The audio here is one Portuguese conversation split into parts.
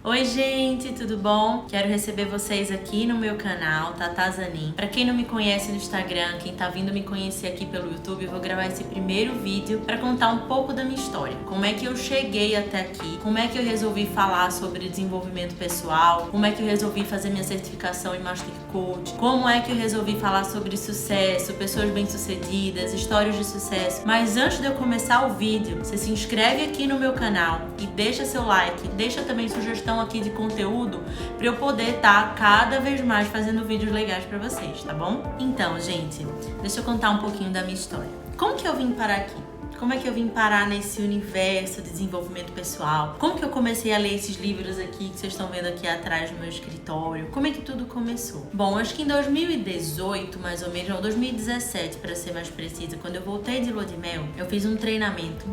Oi gente, tudo bom? Quero receber vocês aqui no meu canal, Tata Zanin. Pra quem não me conhece no Instagram, quem tá vindo me conhecer aqui pelo YouTube, eu vou gravar esse primeiro vídeo pra contar um pouco da minha história. Como é que eu cheguei até aqui, como é que eu resolvi falar sobre desenvolvimento pessoal, como é que eu resolvi fazer minha certificação em Master Coach, como é que eu resolvi falar sobre sucesso, pessoas bem-sucedidas, histórias de sucesso. Mas antes de eu começar o vídeo, você se inscreve aqui no meu canal e deixa seu like, deixa também sugestão aqui de conteúdo para eu poder estar cada vez mais fazendo vídeos legais para vocês, tá bom? Então, gente, deixa eu contar um pouquinho da minha história. Como que eu vim parar aqui? Como é que eu vim parar nesse universo de desenvolvimento pessoal? Como que eu comecei a ler esses livros aqui que vocês estão vendo aqui atrás no meu escritório? Como é que tudo começou? Bom, acho que em 2018, mais ou menos, ou 2017, para ser mais precisa, quando eu voltei de lua de mel, eu fiz um treinamento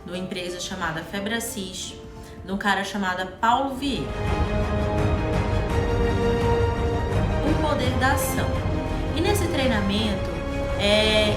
numa empresa chamada Febracis, de um cara chamado Paulo Vieira. O poder da ação. E nesse treinamento,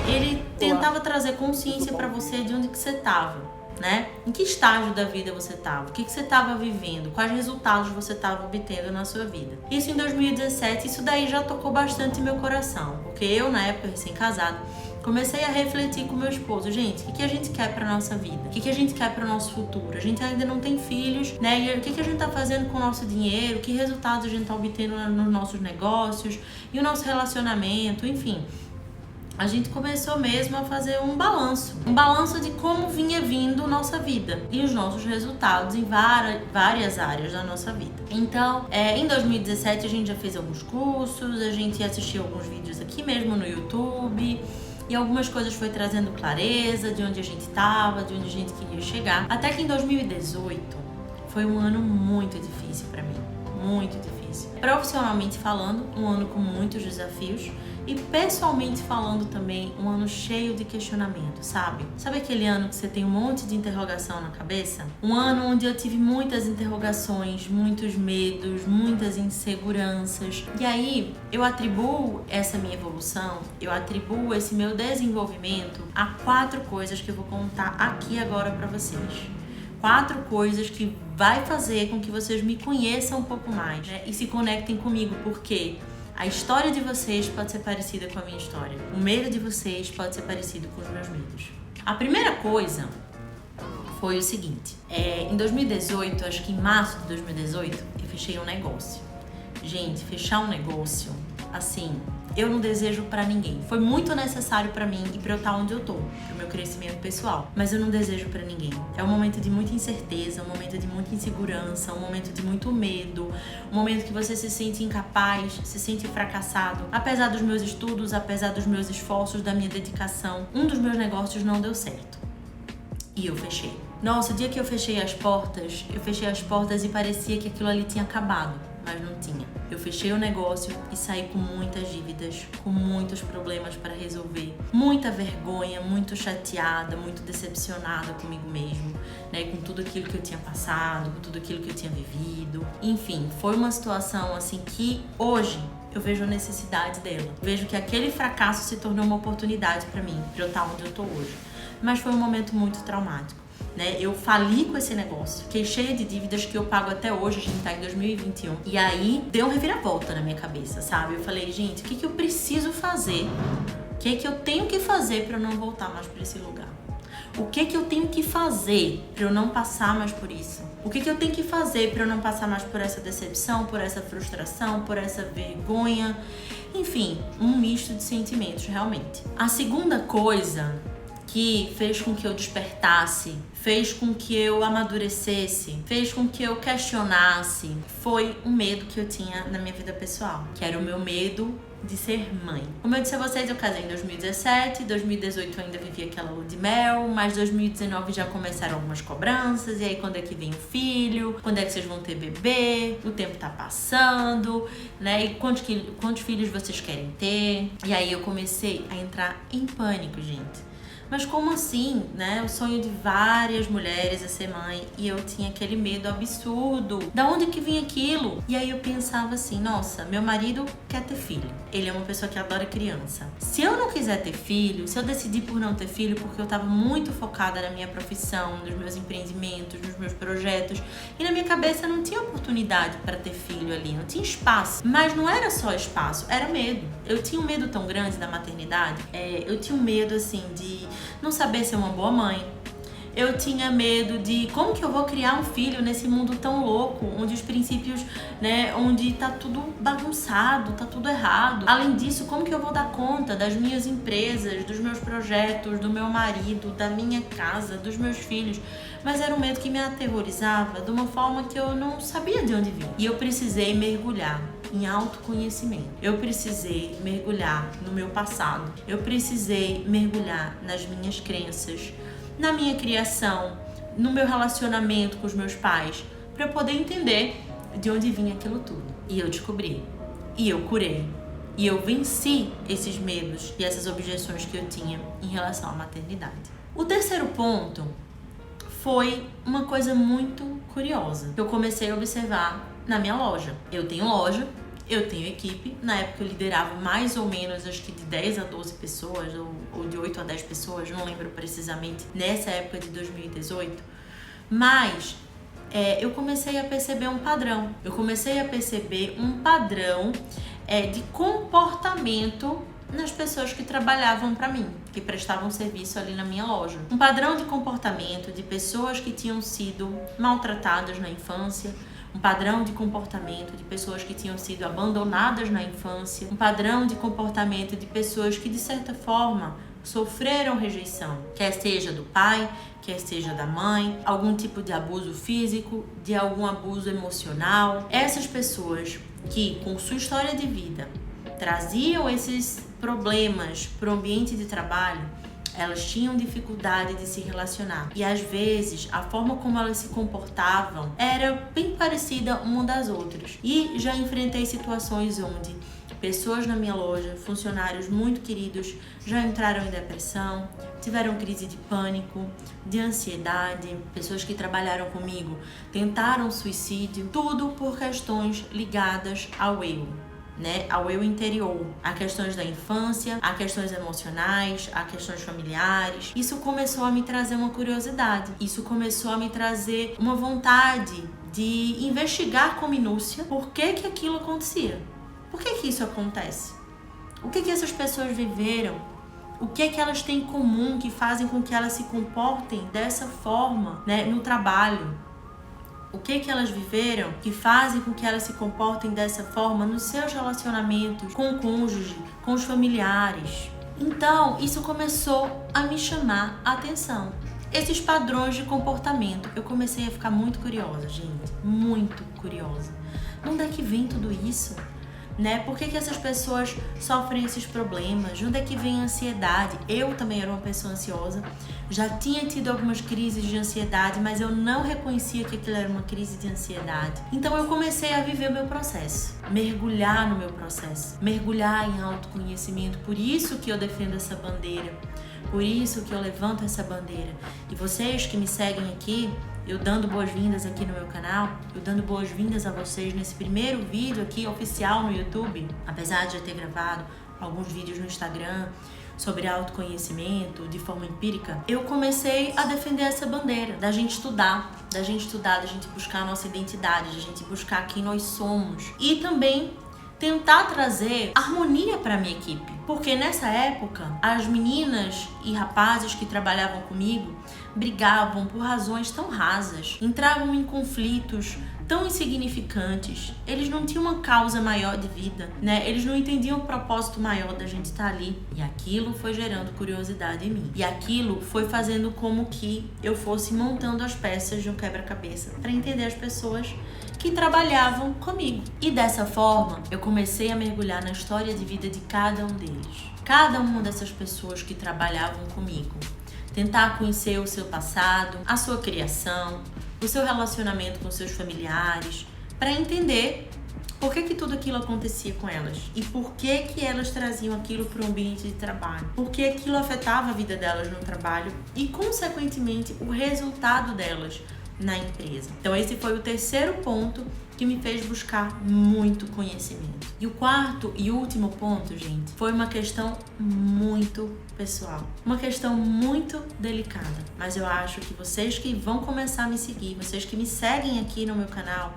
ele tentava trazer consciência para você de onde que você estava, né? Em que estágio da vida você estava, o que você estava vivendo, quais resultados você estava obtendo na sua vida. Isso em 2017, isso daí já tocou bastante meu coração, porque eu, na época, recém-casada, comecei a refletir com meu esposo, gente, o que a gente quer pra nossa vida? O que a gente quer pro nosso futuro? A gente ainda não tem filhos, né? E o que a gente tá fazendo com o nosso dinheiro? Que resultados a gente tá obtendo nos nossos negócios? E o nosso relacionamento, enfim. A gente começou mesmo a fazer um balanço de como vinha vindo nossa vida e os nossos resultados em várias áreas da nossa vida. Então, em 2017 a gente já fez alguns cursos, a gente assistiu alguns vídeos aqui mesmo no YouTube. E algumas coisas foi trazendo clareza de onde a gente estava, de onde a gente queria chegar. Até que em 2018 foi um ano muito difícil para mim, muito difícil. Profissionalmente falando, um ano com muitos desafios e pessoalmente falando também, um ano cheio de questionamento, sabe? Sabe aquele ano que você tem um monte de interrogação na cabeça? Um ano onde eu tive muitas interrogações, muitos medos, muitas inseguranças. E aí, eu atribuo essa minha evolução, eu atribuo esse meu desenvolvimento a 4 coisas que eu vou contar aqui agora pra vocês. 4 coisas que vai fazer com que vocês me conheçam um pouco mais, né? E se conectem comigo, porque a história de vocês pode ser parecida com a minha história. O medo de vocês pode ser parecido com os meus medos. A primeira coisa foi o seguinte. Em 2018, acho que em março de 2018, eu fechei um negócio. Gente, fechar um negócio, assim, eu não desejo pra ninguém. Foi muito necessário pra mim e pra eu estar onde eu tô, pro meu crescimento pessoal. Mas eu não desejo pra ninguém. É um momento de muita incerteza, um momento de muita insegurança, um momento de muito medo, um momento que você se sente incapaz, se sente fracassado. Apesar dos meus estudos, apesar dos meus esforços, da minha dedicação, um dos meus negócios não deu certo. E eu fechei. Nossa, o dia que eu fechei as portas e parecia que aquilo ali tinha acabado, mas não tinha. Eu fechei o negócio e saí com muitas dívidas, com muitos problemas para resolver, muita vergonha, muito chateada, muito decepcionada comigo mesmo, né, com tudo aquilo que eu tinha passado, com tudo aquilo que eu tinha vivido. Enfim, foi uma situação assim que hoje eu vejo a necessidade dela. Vejo que aquele fracasso se tornou uma oportunidade para mim, para eu estar onde eu tô hoje. Mas foi um momento muito traumático, né? Eu fali com esse negócio, fiquei cheia de dívidas que eu pago até hoje, a gente tá em 2021. E aí, deu uma reviravolta na minha cabeça, sabe? Eu falei, gente, o que eu preciso fazer? O que eu tenho que fazer pra eu não voltar mais pra esse lugar? O que eu tenho que fazer pra eu não passar mais por isso? O que eu tenho que fazer pra eu não passar mais por essa decepção, por essa frustração, por essa vergonha? Enfim, um misto de sentimentos, realmente. A segunda coisa que fez com que eu despertasse, fez com que eu amadurecesse, fez com que eu questionasse, foi um medo que eu tinha na minha vida pessoal, que era o meu medo de ser mãe. Como eu disse a vocês, eu casei em 2017, 2018 eu ainda vivi aquela lua de mel, mas 2019 já começaram algumas cobranças, e aí quando é que vem o filho, quando é que vocês vão ter bebê, o tempo tá passando, né, e quantos filhos vocês querem ter? E aí eu comecei a entrar em pânico, gente. mas como assim, né? O sonho de várias mulheres é ser mãe e eu tinha aquele medo absurdo. Da onde que vinha aquilo? E aí eu pensava assim, nossa, meu marido quer ter filho. Ele é uma pessoa que adora criança. Se eu não quiser ter filho, se eu decidir por não ter filho porque eu tava muito focada na minha profissão, nos meus empreendimentos, nos meus projetos, e na minha cabeça não tinha oportunidade para ter filho ali, não tinha espaço. Mas não era só espaço, era medo. Eu tinha um medo tão grande da maternidade, eu tinha um medo assim de não saber ser uma boa mãe. Eu tinha medo de como que eu vou criar um filho nesse mundo tão louco, onde os princípios, né, onde tá tudo bagunçado, tá tudo errado. Além disso, como que eu vou dar conta das minhas empresas, dos meus projetos, do meu marido, da minha casa, dos meus filhos? Mas era um medo que me aterrorizava de uma forma que eu não sabia de onde vinha. E eu precisei mergulhar em autoconhecimento. Eu precisei mergulhar no meu passado. Eu precisei mergulhar nas minhas crenças, na minha criação, no meu relacionamento com os meus pais, para eu poder entender de onde vinha aquilo tudo. E eu descobri, e eu curei, e eu venci esses medos e essas objeções que eu tinha em relação à maternidade. O terceiro ponto foi uma coisa muito curiosa que eu comecei a observar na minha loja. Eu tenho loja, eu tenho equipe. Na época eu liderava mais ou menos, acho que de 10 a 12 pessoas, ou de 8 a 10 pessoas, não lembro precisamente, nessa época de 2018. Mas eu comecei a perceber um padrão. Eu comecei a perceber um padrão de comportamento nas pessoas que trabalhavam para mim, que prestavam serviço ali na minha loja. Um padrão de comportamento de pessoas que tinham sido maltratadas na infância, um padrão de comportamento de pessoas que tinham sido abandonadas na infância, um padrão de comportamento de pessoas que, de certa forma, sofreram rejeição, quer seja do pai, quer seja da mãe, algum tipo de abuso físico, de algum abuso emocional. Essas pessoas que, com sua história de vida, traziam esses problemas para o ambiente de trabalho, elas tinham dificuldade de se relacionar. E às vezes a forma como elas se comportavam era bem parecida uma das outras. E já enfrentei situações onde pessoas na minha loja, funcionários muito queridos, já entraram em depressão, tiveram crise de pânico, de ansiedade, pessoas que trabalharam comigo tentaram suicídio, tudo por questões ligadas ao eu. Ao eu interior, a questões da infância, a questões emocionais, a questões familiares. Isso começou a me trazer uma curiosidade, isso começou a me trazer uma vontade de investigar com minúcia por que aquilo acontecia. Por que isso acontece? O que essas pessoas viveram? O que elas têm em comum que fazem com que elas se comportem dessa forma, no trabalho? O que elas viveram que fazem com que elas se comportem dessa forma nos seus relacionamentos com o cônjuge, com os familiares? Então, isso começou a me chamar a atenção. Esses padrões de comportamento, eu comecei a ficar muito curiosa, gente. Muito curiosa. Onde é que vem tudo isso? Por que essas pessoas sofrem esses problemas? De onde é que vem a ansiedade? Eu também era uma pessoa ansiosa, já tinha tido algumas crises de ansiedade, mas eu não reconhecia que aquilo era uma crise de ansiedade. Então eu comecei a viver o meu processo, mergulhar no meu processo, mergulhar em autoconhecimento. Por isso que eu defendo essa bandeira, por isso que eu levanto essa bandeira. E vocês que me seguem aqui, eu dando boas-vindas aqui no meu canal, eu dando boas-vindas a vocês nesse primeiro vídeo aqui oficial no YouTube, apesar de já ter gravado alguns vídeos no Instagram sobre autoconhecimento de forma empírica, eu comecei a defender essa bandeira, da gente estudar, da gente buscar a nossa identidade, da gente buscar quem nós somos e também tentar trazer harmonia para a minha equipe. Porque nessa época, as meninas e rapazes que trabalhavam comigo brigavam por razões tão rasas, entravam em conflitos tão insignificantes, eles não tinham uma causa maior de vida, Eles não entendiam o propósito maior da gente estar ali. E aquilo foi gerando curiosidade em mim. E aquilo foi fazendo como que eu fosse montando as peças de um quebra-cabeça para entender as pessoas que trabalhavam comigo. E dessa forma, eu comecei a mergulhar na história de vida de cada um deles. Cada uma dessas pessoas que trabalhavam comigo. Tentar conhecer o seu passado, a sua criação, o seu relacionamento com seus familiares, para entender Por que tudo aquilo acontecia com elas? E por que elas traziam aquilo para o ambiente de trabalho? Por que aquilo afetava a vida delas no trabalho e, consequentemente, o resultado delas na empresa. Então esse foi o terceiro ponto que me fez buscar muito conhecimento. E o quarto e último ponto, gente, foi uma questão muito pessoal. Uma questão muito delicada. Mas eu acho que vocês que vão começar a me seguir, vocês que me seguem aqui no meu canal,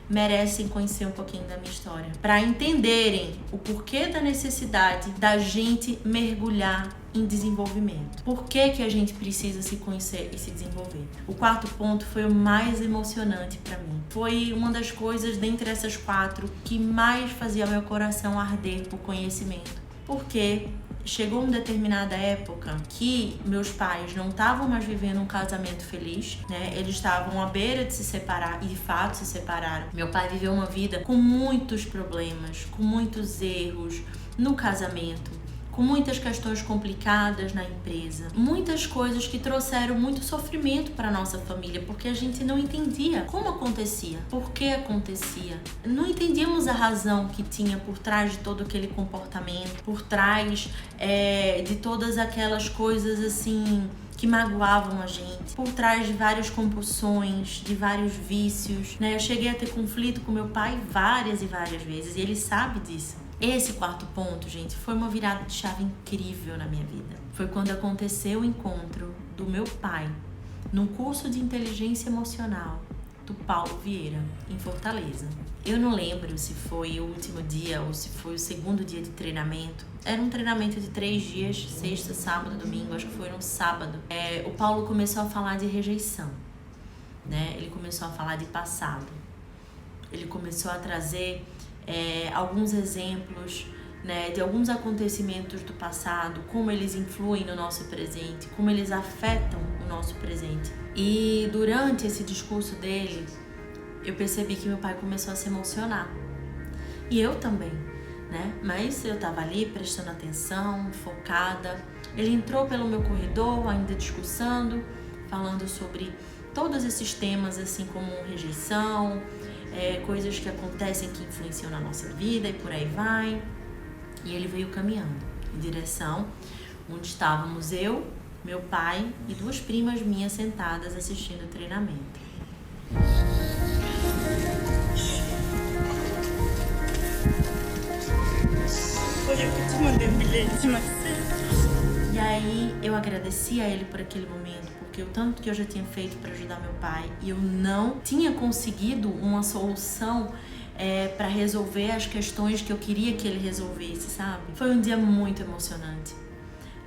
merecem conhecer um pouquinho da minha história, para entenderem o porquê da necessidade da gente mergulhar em desenvolvimento. Por que a gente precisa se conhecer e se desenvolver? O quarto ponto foi o mais emocionante para mim. Foi uma das coisas dentre essas quatro que mais fazia meu coração arder por conhecimento. Porque chegou uma determinada época que meus pais não estavam mais vivendo um casamento feliz, né? Eles estavam à beira de se separar e de fato se separaram. Meu pai viveu uma vida com muitos problemas, com muitos erros no casamento, com muitas questões complicadas na empresa, muitas coisas que trouxeram muito sofrimento para nossa família, porque a gente não entendia como acontecia, por que acontecia. Não entendíamos a razão que tinha por trás de todo aquele comportamento, por trás de todas aquelas coisas assim que magoavam a gente, por trás de várias compulsões, de vários vícios, né? Eu cheguei a ter conflito com meu pai várias e várias vezes e ele sabe disso. Esse quarto ponto, gente, foi uma virada de chave incrível na minha vida. Foi quando aconteceu o encontro do meu pai num curso de inteligência emocional do Paulo Vieira, em Fortaleza. Eu não lembro se foi o último dia ou se foi o segundo dia de treinamento. Era um treinamento de 3 dias, sexta, sábado, domingo, acho que foi no sábado. O Paulo começou a falar de rejeição, né? Ele começou a falar de passado. Ele começou a trazer alguns exemplos, né, de alguns acontecimentos do passado, como eles influem no nosso presente, como eles afetam o nosso presente. E durante esse discurso dele, eu percebi que meu pai começou a se emocionar. E eu também, né? Mas eu tava ali prestando atenção, focada. Ele entrou pelo meu corredor, ainda discursando, falando sobre todos esses temas, assim como rejeição, coisas que acontecem que influenciam na nossa vida e por aí vai. E ele veio caminhando em direção onde estávamos eu, meu pai e 2 primas minhas sentadas assistindo o treinamento. Foi eu que te mandei um bilhete, mas... E aí eu agradeci a ele por aquele momento, porque o tanto que eu já tinha feito para ajudar meu pai e eu não tinha conseguido uma solução para resolver as questões que eu queria que ele resolvesse, sabe? Foi um dia muito emocionante.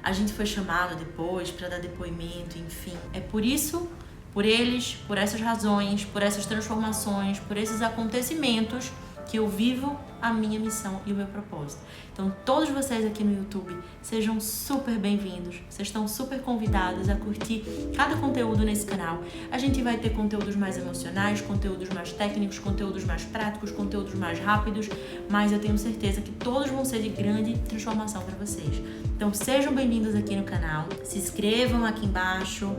A gente foi chamado depois para dar depoimento, enfim. É por isso, por eles, por essas razões, por essas transformações, por esses acontecimentos que eu vivo a minha missão e o meu propósito. Então, todos vocês aqui no YouTube, sejam super bem-vindos. Vocês estão super convidados a curtir cada conteúdo nesse canal. A gente vai ter conteúdos mais emocionais, conteúdos mais técnicos, conteúdos mais práticos, conteúdos mais rápidos, mas eu tenho certeza que todos vão ser de grande transformação para vocês. Então, sejam bem-vindos aqui no canal. Se inscrevam aqui embaixo,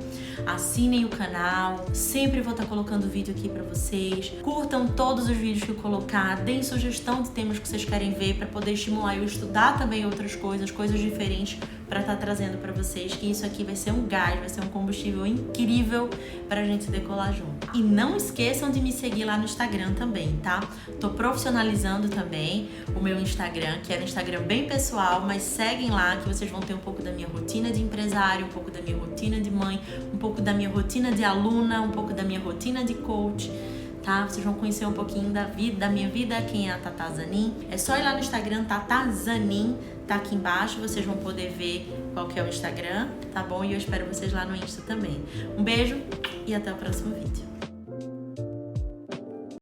assinem o canal. Sempre vou estar colocando vídeo aqui para vocês. Curtam todos os vídeos que eu colocar, deem sugestão de temas que vocês querem ver para poder estimular eu estudar também outras coisas diferentes para estar trazendo para vocês, que isso aqui vai ser um gás, vai ser um combustível incrível para a gente decolar junto. E não esqueçam de me seguir lá no Instagram também, tá? Tô profissionalizando também o meu Instagram, que é um Instagram bem pessoal, mas seguem lá que vocês vão ter um pouco da minha rotina de empresário, um pouco da minha rotina de mãe, um pouco da minha rotina de aluna, um pouco da minha rotina de coach. Tá? Vocês vão conhecer um pouquinho da minha vida, quem é a Tatá Zanin. É só ir lá no Instagram, Tatá Zanin, tá aqui embaixo, vocês vão poder ver qual que é o Instagram, tá bom? E eu espero vocês lá no Insta também. Um beijo e até o próximo vídeo.